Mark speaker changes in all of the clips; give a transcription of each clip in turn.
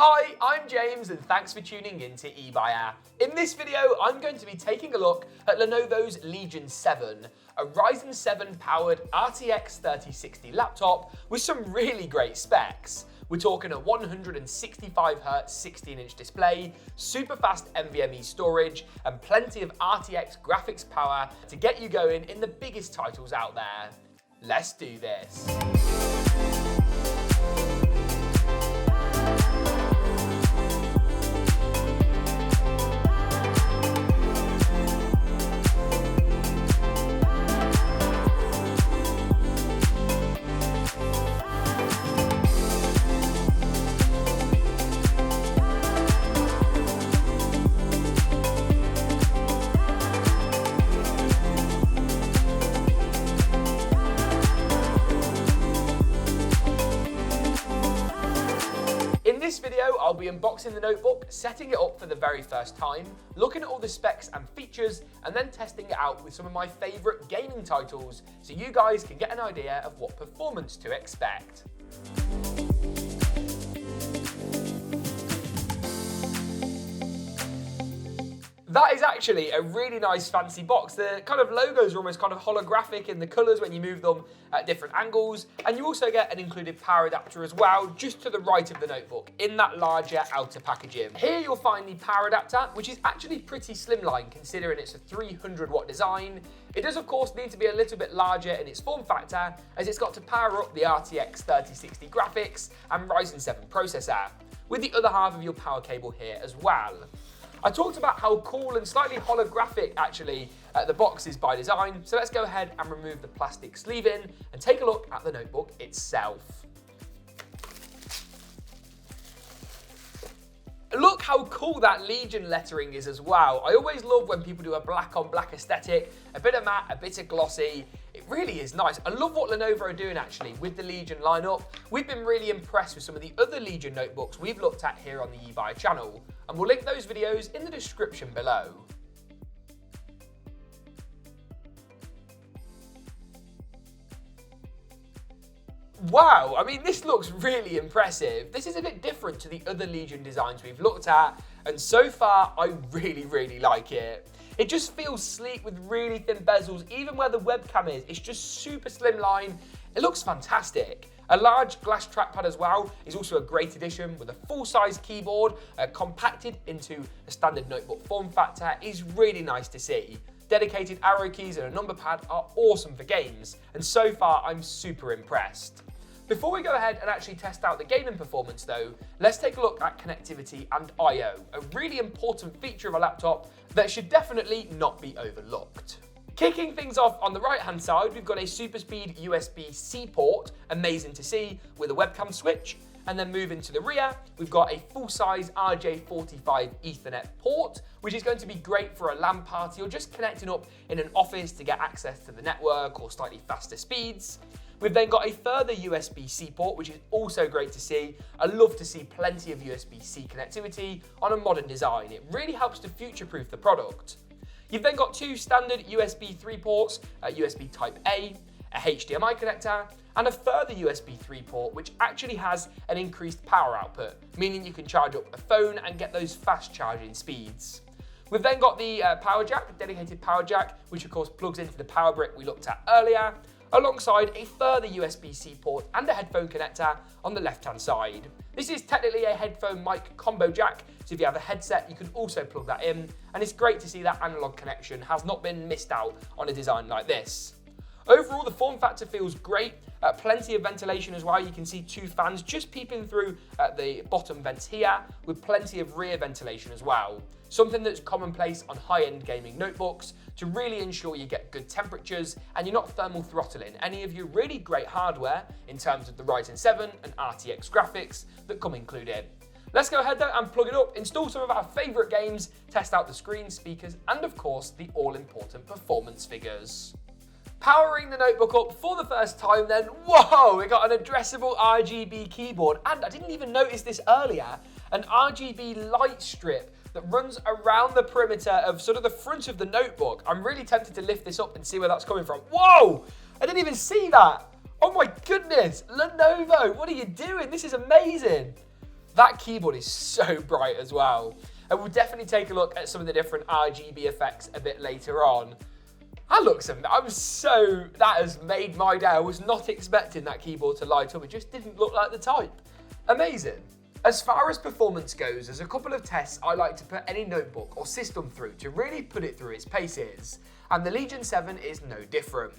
Speaker 1: Hi, I'm James and thanks for tuning in to eBuyer. In this video, I'm going to be taking a look at Lenovo's Legion 7, a Ryzen 7 powered RTX 3060 laptop with some really great specs. We're talking a 165Hz 16-inch display, super fast NVMe storage, and plenty of RTX graphics power to get you going in the biggest titles out there. Let's do this. In this video, I'll be unboxing the notebook, setting it up for the very first time, looking at all the specs and features, and then testing it out with some of my favourite gaming titles so you guys can get an idea of what performance to expect. That is actually a really nice fancy box. The kind of logos are almost kind of holographic in the colours when you move them at different angles. And you also get an included power adapter as well, just to the right of the notebook, in that larger outer packaging. Here you'll find the power adapter, which is actually pretty slimline considering it's a 300 watt design. It does of course need to be a little bit larger in its form factor, as it's got to power up the RTX 3060 graphics and Ryzen 7 processor, with the other half of your power cable here as well. I talked about how cool and slightly holographic actually the box is by design, so let's go ahead and remove the plastic sleeve in and take a look at the notebook itself. Look how cool that Legion lettering is as well. I always love when people do a black on black aesthetic, a bit of matte, a bit of glossy. It really is nice. I love what Lenovo are doing actually with the Legion lineup. We've been really impressed with some of the other Legion notebooks we've looked at here on the eBuyer channel, and we'll link those videos in the description below. Wow, I mean, this looks really impressive. This is a bit different to the other Legion designs we've looked at, and so far, I really like it. It just feels sleek with really thin bezels, even where the webcam is. It's just super slimline. It looks fantastic. A large glass trackpad as well is also a great addition with a full-size keyboard compacted into a standard notebook form factor is really nice to see. Dedicated arrow keys and a number pad are awesome for games, and so far I'm super impressed. Before we go ahead and actually test out the gaming performance though, let's take a look at connectivity and I/O, a really important feature of a laptop that should definitely not be overlooked. Kicking things off on the right hand side, we've got a super speed USB-C port, amazing to see, with a webcam switch. And then moving to the rear, we've got a full-size RJ45 Ethernet port, which is going to be great for a LAN party or just connecting up in an office to get access to the network or slightly faster speeds. We've then got a further USB-C port, which is also great to see. I love to see plenty of USB-C connectivity on a modern design. It really helps to future-proof the product. You've then got two standard USB 3 ports, a USB Type-A, a HDMI connector, and a further USB 3 port, which actually has an increased power output, meaning you can charge up a phone and get those fast charging speeds. We've then got the power jack, the dedicated power jack, which of course plugs into the power brick we looked at earlier, alongside a further USB-C port and a headphone connector on the left-hand side. This is technically a headphone mic combo jack, so if you have a headset, you can also plug that in, and it's great to see that analog connection has not been missed out on a design like this. Overall, the form factor feels great. Plenty of ventilation as well. You can see two fans just peeping through the bottom vents here, with plenty of rear ventilation as well. Something that's commonplace on high-end gaming notebooks to really ensure you get good temperatures and you're not thermal throttling any of your really great hardware in terms of the Ryzen 7 and RTX graphics that come included. Let's go ahead though and plug it up, install some of our favourite games, test out the screen, speakers, and of course the all-important performance figures. Powering the notebook up for the first time then, whoa, we got an addressable RGB keyboard, and I didn't even notice this earlier, an RGB light strip that runs around the perimeter of sort of the front of the notebook. I'm really tempted to lift this up and see where that's coming from. Whoa, I didn't even see that. Oh my goodness, Lenovo, what are you doing? This is amazing. That keyboard is so bright as well. And we'll definitely take a look at some of the different RGB effects a bit later on. That has made my day. I was not expecting that keyboard to light up. It just didn't look like the type. Amazing. As far as performance goes, there's a couple of tests I like to put any notebook or system through to really put it through its paces, and the Legion 7 is no different.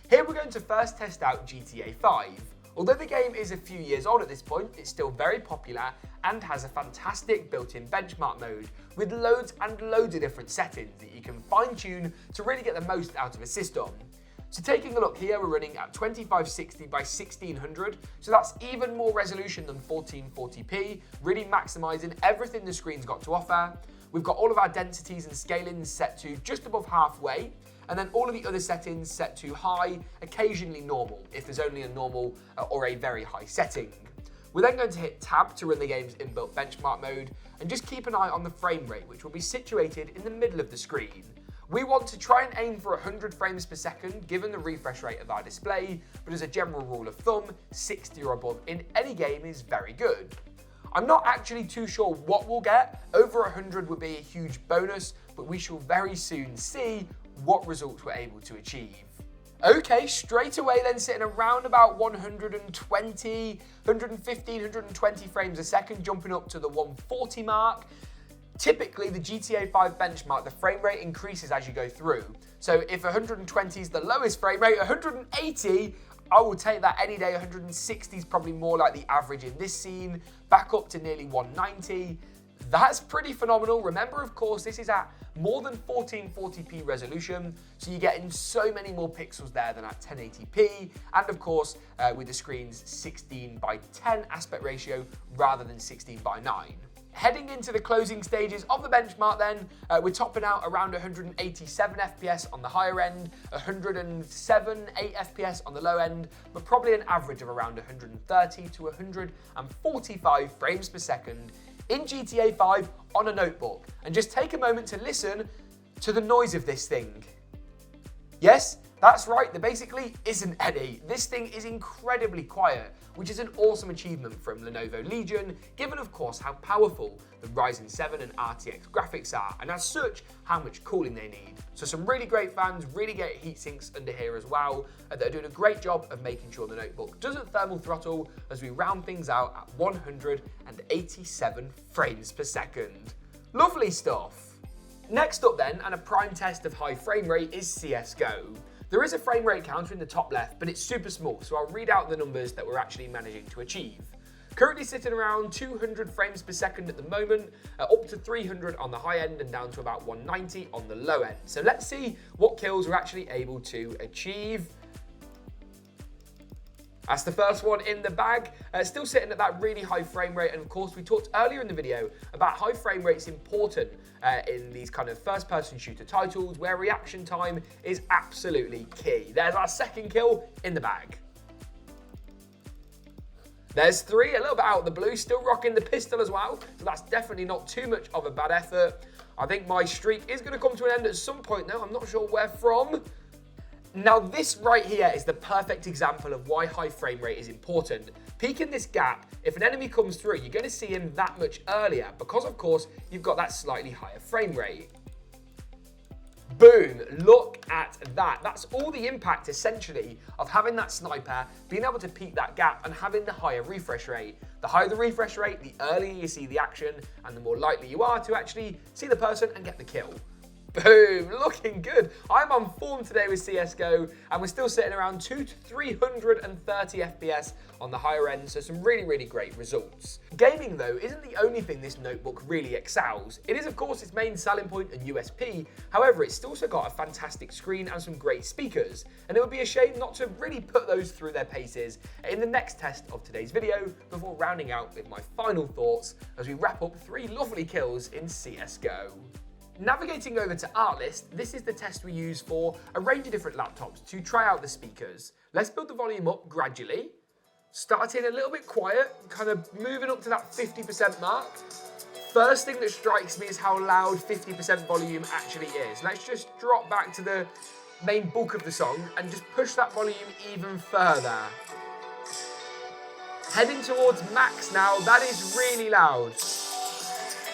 Speaker 1: Here we're going to first test out GTA 5. Although the game is a few years old at this point, it's still very popular and has a fantastic built-in benchmark mode with loads and loads of different settings that you can fine-tune to really get the most out of a system. So taking a look here, we're running at 2560 by 1600, so that's even more resolution than 1440p, really maximising everything the screen's got to offer. We've got all of our densities and scalings set to just above halfway, and then all of the other settings set to high, occasionally normal, if there's only a normal or a very high setting. We're then going to hit tab to run the game's inbuilt benchmark mode, and just keep an eye on the frame rate, which will be situated in the middle of the screen. We want to try and aim for 100 frames per second, given the refresh rate of our display, but as a general rule of thumb, 60 or above in any game is very good. I'm not actually too sure what we'll get. Over 100 would be a huge bonus, but we shall very soon see what results we're able to achieve. Okay, straight away then sitting around about 120, 115, 120 frames a second, jumping up to the 140 mark. Typically, the GTA 5 benchmark, the frame rate increases as you go through. So if 120 is the lowest frame rate, 180, I will take that any day. 160 is probably more like the average in this scene, back up to nearly 190. That's pretty phenomenal. Remember, of course, this is at more than 1440p resolution, so you're getting so many more pixels there than at 1080p, and of course, with the screen's 16 by 10 aspect ratio rather than 16 by 9. Heading into the closing stages of the benchmark then, we're topping out around 187 FPS on the higher end, 107, 8 FPS on the low end, but probably an average of around 130 to 145 frames per second in GTA 5 on a notebook. And just take a moment to listen to the noise of this thing. Yes, that's right, there basically isn't any. This thing is incredibly quiet, which is an awesome achievement from Lenovo Legion, given of course how powerful the Ryzen 7 and RTX graphics are, and as such, how much cooling they need. So some really great fans, really great heat sinks under here as well, that are doing a great job of making sure the notebook doesn't thermal throttle as we round things out at 187 frames per second. Lovely stuff. Next up then, and a prime test of high frame rate, is CSGO. There is a frame rate counter in the top left, but it's super small, so I'll read out the numbers that we're actually managing to achieve. Currently sitting around 200 frames per second at the moment, up to 300 on the high end and down to about 190 on the low end. So let's see what kills we're actually able to achieve. That's the first one in the bag, still sitting at that really high frame rate, and of course we talked earlier in the video about high frame rate's important in these kind of first-person shooter titles where reaction time is absolutely key. There's our second kill in the bag. There's three, a little bit out of the blue, still rocking the pistol as well, so that's definitely not too much of a bad effort. I think my streak is going to come to an end at some point now, I'm not sure where from. Now this right here is the perfect example of why high frame rate is important. Peeking this gap, if an enemy comes through, you're going to see him that much earlier because of course you've got that slightly higher frame rate. Boom, look at that. That's all the impact essentially of having that sniper, being able to peek that gap and having the higher refresh rate. The higher the refresh rate, the earlier you see the action and the more likely you are to actually see the person and get the kill. Boom, looking good. I'm on form today with CSGO, and we're still sitting around 200 to 330 FPS on the higher end, so some really, really great results. Gaming though isn't the only thing this notebook really excels. It is of course its main selling point and USP, however it's also got a fantastic screen and some great speakers, and it would be a shame not to really put those through their paces in the next test of today's video before rounding out with my final thoughts as we wrap up 3 lovely kills in CSGO. Navigating over to Artlist, this is the test we use for a range of different laptops to try out the speakers. Let's build the volume up gradually, starting a little bit quiet, kind of moving up to that 50% mark. First thing that strikes me is how loud 50% volume actually is. Let's just drop back to the main bulk of the song and just push that volume even further. Heading towards max now. That is really loud.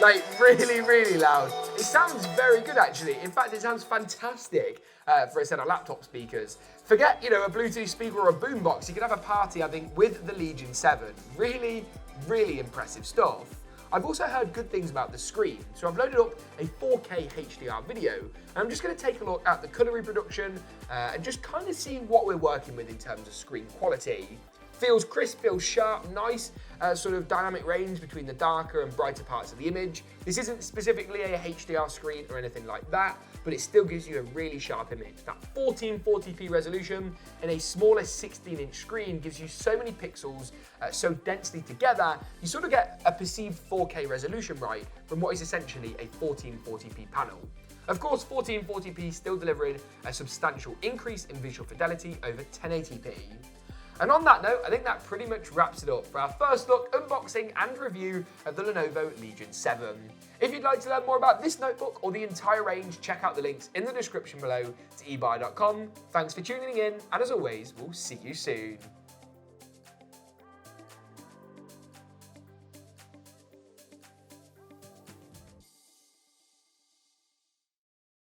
Speaker 1: Like, really, really loud. It sounds very good, actually. In fact, it sounds fantastic for a set of laptop speakers. Forget, a Bluetooth speaker or a boombox. You can have a party, I think, with the Legion 7. Really, really impressive stuff. I've also heard good things about the screen, so I've loaded up a 4K HDR video, and I'm just going to take a look at the colour reproduction and just kind of see what we're working with in terms of screen quality. Feels crisp, feels sharp, nice sort of dynamic range between the darker and brighter parts of the image. This isn't specifically a HDR screen or anything like that, but it still gives you a really sharp image. That 1440p resolution in a smaller 16-inch screen gives you so many pixels so densely together, you sort of get a perceived 4K resolution right from what is essentially a 1440p panel. Of course, 1440p still delivering a substantial increase in visual fidelity over 1080p. And on that note, I think that pretty much wraps it up for our first look, unboxing and review of the Lenovo Legion 7. If you'd like to learn more about this notebook or the entire range, check out the links in the description below to ebuy.com. Thanks for tuning in, and as always, we'll see you soon.